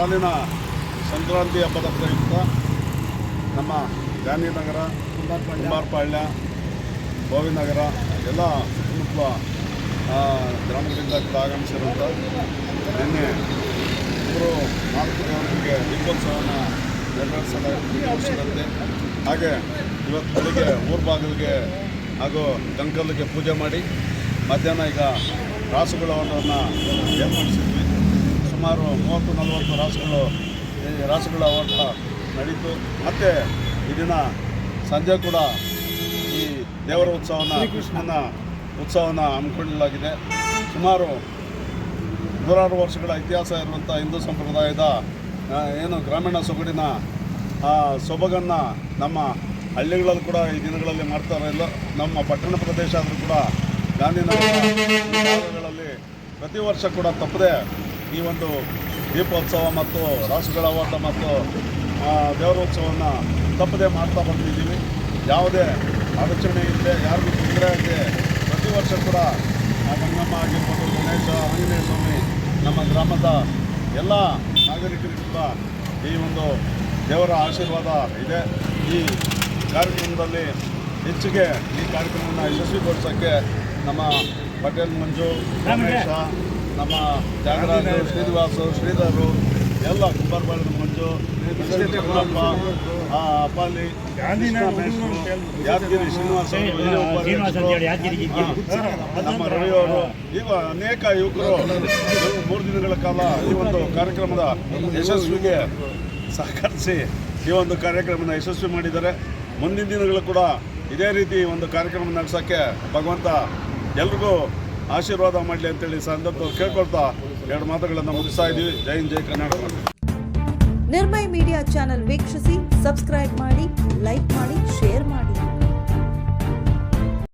ಸಾಲಿನ ಸಂಕ್ರಾಂತಿ ಹಬ್ಬದ ಪ್ರಯುಕ್ತ ನಮ್ಮ ಗಾಂಧಿನಗರ, ಕುಂಬಾರಪಾಳ್ಯ, ಗೋವಿನಗರ ಎಲ್ಲ ಸುತ್ತಮುತ್ತಲ ಗ್ರಾಮಗಳಿಂದ ಕೂಡ ಆಗಮಿಸಿರುವಂಥ ನಿನ್ನೆ 4 ದೇವರಿಗೆ ದೀಪೋತ್ಸವವನ್ನು ನೆರವೇರಿಸಲಾಗಿದೆ. ಹಾಗೆ ಇವತ್ತು ಬೆಳಿಗ್ಗೆ ಊರ ಬಾಗಿಲಿಗೆ ಹಾಗೂ ಗಂಕಲ್ಲಿಗೆ ಪೂಜೆ ಮಾಡಿ ಮಧ್ಯಾಹ್ನ ಈಗ ರಾಸುಗಳನ್ನು ಏರ್ಪಡಿಸಿದ್ವಿ. ಸುಮಾರು 30-40 ರಾಸುಗಳ ಓಟ ನಡೀತು. ಮತ್ತು ಈ ದಿನ ಸಂಜೆ ಕೂಡ ಈ ದೇವರ ಉತ್ಸವನ, ಕೃಷ್ಣನ ಉತ್ಸವನ ಹಮ್ಮಿಕೊಳ್ಳಲಾಗಿದೆ. ಸುಮಾರು 106 ವರ್ಷಗಳ ಇತಿಹಾಸ ಇರುವಂಥ ಹಿಂದೂ ಸಂಪ್ರದಾಯದ ಏನು ಗ್ರಾಮೀಣ ಸೊಗಡಿನ ಸೊಬಗನ್ನು ನಮ್ಮ ಹಳ್ಳಿಗಳಲ್ಲಿ ಕೂಡ ಈ ದಿನಗಳಲ್ಲಿ ಮಾಡ್ತಾರಿಲ್ಲ. ನಮ್ಮ ಪಟ್ಟಣ ಪ್ರದೇಶ ಆದರೂ ಕೂಡ ಗಾಂಧಿನಗರ ಭಾಗಗಳಲ್ಲಿ ಪ್ರತಿ ವರ್ಷ ಕೂಡ ತಪ್ಪದೆ ಈ ಒಂದು ದೀಪೋತ್ಸವ ಮತ್ತು ರಾಸುಗಳ ಓಟ ಮತ್ತು ದೇವರೋತ್ಸವವನ್ನು ತಪ್ಪದೆ ಮಾಡ್ತಾ ಬಂದಿದ್ದೀವಿ. ಯಾವುದೇ ಅಡಚಣೆ ಇಲ್ಲದೆ, ಯಾರಿಗೂ ತೊಂದರೆ ಆಗದೆ ಪ್ರತಿ ವರ್ಷ ಕೂಡ ಗಂಗಮ್ಮ ಆಗಿರ್ಬೋದು, ಗಣೇಶ, ಆಂಜನೇಯ ಸ್ವಾಮಿ, ನಮ್ಮ ಗ್ರಾಮದ ಎಲ್ಲ ನಾಗರಿಕರಿಗೂ ಕೂಡ ಈ ಒಂದು ದೇವರ ಆಶೀರ್ವಾದ ಇದೆ. ಈ ಕಾರ್ಯಕ್ರಮದಲ್ಲಿ ಹೆಚ್ಚಿಗೆ ಈ ಕಾರ್ಯಕ್ರಮವನ್ನು ಯಶಸ್ವಿಗೊಳಿಸೋಕ್ಕೆ ನಮ್ಮ ಪಟೇಲ್ ಮಂಜು, ರಮೇಶ, ನಮ್ಮ ತ್ಯಾಗರಾಜ, ಶ್ರೀನಿವಾಸು, ಶ್ರೀಧರು, ಎಲ್ಲ ಕುಂಬಾರಪಾಳ್ಯದ ಮಂಜು, ಅಪ್ಪಾಲಿ, ಯಾದಗಿರಿ ಶ್ರೀನಿವಾಸ, ನಮ್ಮ ರವಿಯವರು, ಈಗ ಅನೇಕ ಯುವಕರು 3 ದಿನಗಳ ಕಾಲ ಈ ಒಂದು ಕಾರ್ಯಕ್ರಮದ ಯಶಸ್ವಿಗೆ ಸಹಕರಿಸಿ ಈ ಒಂದು ಕಾರ್ಯಕ್ರಮನ ಯಶಸ್ವಿ ಮಾಡಿದ್ದಾರೆ. ಮುಂದಿನ ದಿನಗಳು ಕೂಡ ಇದೇ ರೀತಿ ಒಂದು ಕಾರ್ಯಕ್ರಮ ನಡೆಸೋಕ್ಕೆ ಭಗವಂತ ಎಲ್ರಿಗೂ ಆಶೀರ್ವಾದ ಮಾಡಲಿ ಅಂತೇಳಿ ಸಂದರ್ಭದಲ್ಲಿ ಕೇಳ್ಕೊಳ್ತಾ 2 ಮಾತುಗಳನ್ನು ಮುಗಿಸ್ತಾ ಇದ್ದೀವಿ. ಜೈ ಹಿಂದ್, ಜೈ ಕರ್ನಾಟಕ. ನಿರ್ಮಯ್ ಮೀಡಿಯಾ ಚಾನೆಲ್ ವೀಕ್ಷಿಸಿ, ಸಬ್ಸ್ಕ್ರೈಬ್ ಮಾಡಿ, ಲೈಕ್ ಮಾಡಿ,